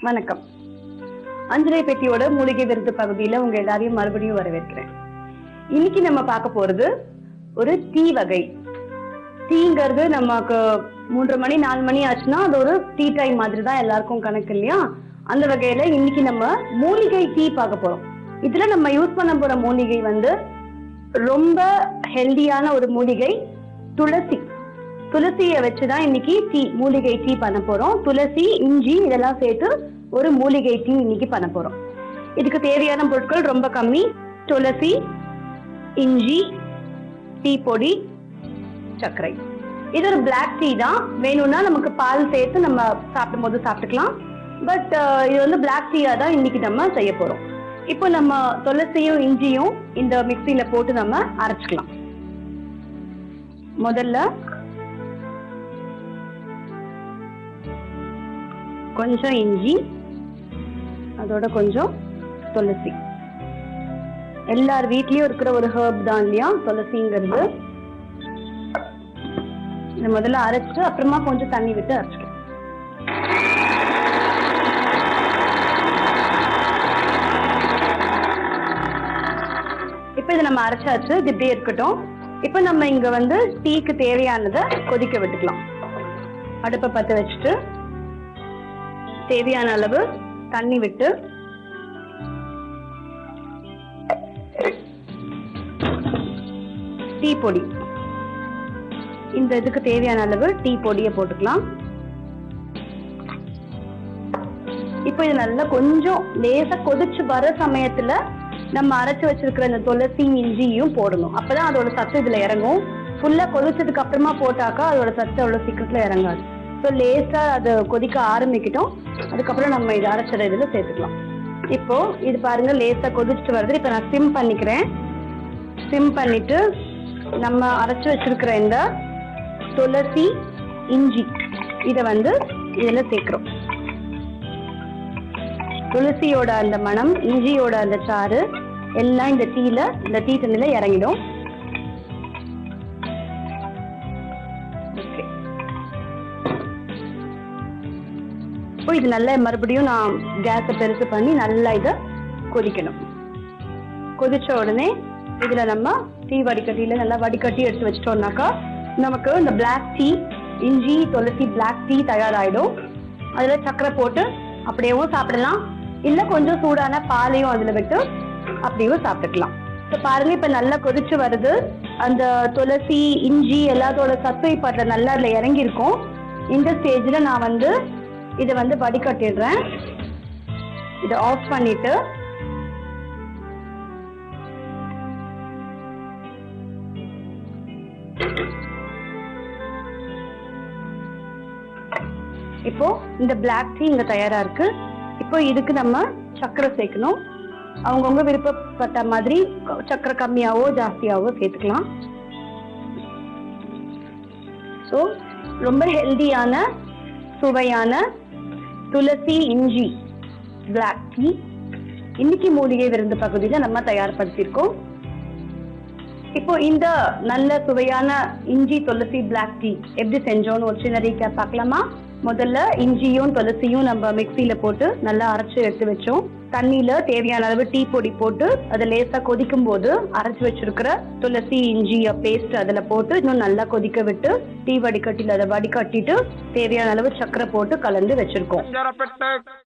வணக்கம். அஞ்சலை பெட்டியோட மூலிகை விருது பகுதியில உங்க எல்லாரையும் மறுபடியும் வரவேற்கிறேன். இன்னைக்கு நம்ம பார்க்க போறது ஒரு டீ வகை. டீங்கிறது நமக்கு 3:30 மணி 4 மணி ஆச்சுன்னா அது ஒரு டீ டைம் மாதிரி தான் எல்லாருக்கும் கணக்கு இல்லையா? அந்த வகையில இன்னைக்கு நம்ம மூலிகை டீ பார்க்க போறோம். இதுல நம்ம யூஸ் பண்ண போற மூலிகை ரொம்ப ஹெல்தியான ஒரு மூலிகை துளசி. துளசியை வச்சுதான் இன்னைக்கு மூலிகை டீ பண்ண போறோம். துளசி, இஞ்சி இதெல்லாம் சேர்த்து ஒரு மூலிகை டீ இன்னைக்கு பண்ண போறோம். இதுக்கு தேவையான பொருட்கள் ரொம்ப கம்மி. துளசி, இஞ்சி, டீ பொடி, சர்க்கரை. இது ஒரு பிளாக் டீ தான். வேணும்னா நமக்கு பால் சேர்த்து நம்ம சாப்பிடும் போது சாப்பிட்டுக்கலாம். பட் இது பிளாக் டீயா தான் இன்னைக்கு நம்ம செய்ய போறோம். இப்போ நம்ம துளசியும் இஞ்சியும் இந்த மிக்சியில போட்டு நம்ம அரைச்சுக்கலாம். முதல்ல கொஞ்சம் இஞ்சி, அதோட கொஞ்சம் துளசி. எல்லார் வீட்லயும் இருக்கிற ஒரு ஹர்ப் தான் இல்லையா துளசிங்கிறது. இதை முதல்ல அரைச்சிட்டு அப்புறமா கொஞ்சம் தண்ணி விட்டு அரைச்சிக்கலாம். இப்ப இதை நம்ம அரைச்சாச்சு. இது இப்படியே இருக்கட்டும். இப்ப நம்ம இங்க டீக்கு தேவையானதை கொதிக்க விட்டுக்கலாம். அடுப்பை பற்ற வச்சுட்டு தேவையான அளவு தண்ணி விட்டு டீ பொடி, இந்த இதுக்கு தேவையான அளவு டீ பொடியை போட்டுக்கலாம். இப்போ இது நல்லா கொஞ்சம் லேசா கொதிச்சு வர சமயத்துல நம்ம அரைச்சு வச்சிருக்கிற இந்த துளசி இஞ்சியும் போடணும். அப்பதான் அதோட சத்து இதுல இறங்கும். ஃபுல்லா கொதிச்சதுக்கு அப்புறமா போட்டாக்கா அதோட சத்து அவ்வளவு சீக்கிரத்துல இறங்காது. ஸோ லேசா அது கொதிக்க ஆரம்பிக்கிட்டோம். அதுக்கப்புறம் நம்ம இதை அரைச்சத இதுல சேர்த்துக்கலாம். இப்போ இது பாருங்க லேசா கொதிச்சுட்டு வருது. இப்ப நான் சிம் பண்ணிக்கிறேன். சிம் பண்ணிட்டு நம்ம அரைச்சு வச்சிருக்கிற இந்த துளசி, இஞ்சி இதை இதுல சேர்க்கிறோம். துளசியோட அந்த மனம், இஞ்சியோட அந்த சாறு எல்லாம் இந்த டீ தண்ணில இறங்கிடும். இப்போ இது நல்லா மறுபடியும் நான் கேஸை பெருசு பண்ணி நல்லா இதை கொதிக்கணும். கொதிச்ச உடனே இதுல நம்ம டீ வடிகட்டியில நல்லா வடிகட்டி எடுத்து வச்சிட்டோம்னாக்கா நமக்கு இந்த பிளாக் டீ, இஞ்சி துளசி பிளாக் டீ தயாராயிடும். அதுல சர்க்கரை போட்டு அப்படியேவும் சாப்பிடலாம், இல்ல கொஞ்சம் சூடான பாலையும் அதுல விட்டு அப்படியும் சாப்பிட்டுக்கலாம். இப்போ பாருங்க, இப்ப நல்லா கொதிச்சு வருது. அந்த துளசி, இஞ்சி எல்லாத்தோட சத்து இப்ப நல்லா அதுல இறங்கி இருக்கும். இந்த ஸ்டேஜ்ல நான் இதை வடிகட்டிடுறேன். இதை ஆஃப் பண்ணிட்டு இப்போ இந்த பிளாக் டீ இங்க தயாரா இருக்கு. இப்போ இதுக்கு நம்ம சர்க்கரை சேர்க்கணும். அவங்கவுங்க விருப்பப்பட்ட மாதிரி சர்க்கரை கம்மியாவோ ஜாஸ்தியாவோ சேர்த்துக்கலாம். ஸோ ரொம்ப ஹெல்தியான சுவையான துளசி இஞ்சி பிளாக் டீ இன்னைக்கு மூலிகை விருந்து பகுதியில நம்ம தயார்படுத்தியிருக்கோம். இப்போ இந்த நல்ல சுவையான இஞ்சி துளசி பிளாக் டீ எப்படி செஞ்சோன்னு ஒரு சின்ன ரீகேப் பார்க்கலாமா? முதல்ல இஞ்சியும் துளசியும் நம்ம மிக்சியில போட்டு நல்லா அரைச்சு எடுத்து வச்சோம். தண்ணியில தேவையான அளவு டீ பொடி போட்டு அதை லேசா கொதிக்கும் போது அரைச்சு வச்சிருக்கிற துளசி இஞ்சி பேஸ்ட் அதுல போட்டு இன்னும் நல்லா கொதிக்க விட்டு டீ வடிகட்டில அதை வடிகட்டிட்டு தேவையான அளவு சர்க்கரை போட்டு கலந்து வச்சிருக்கோம்.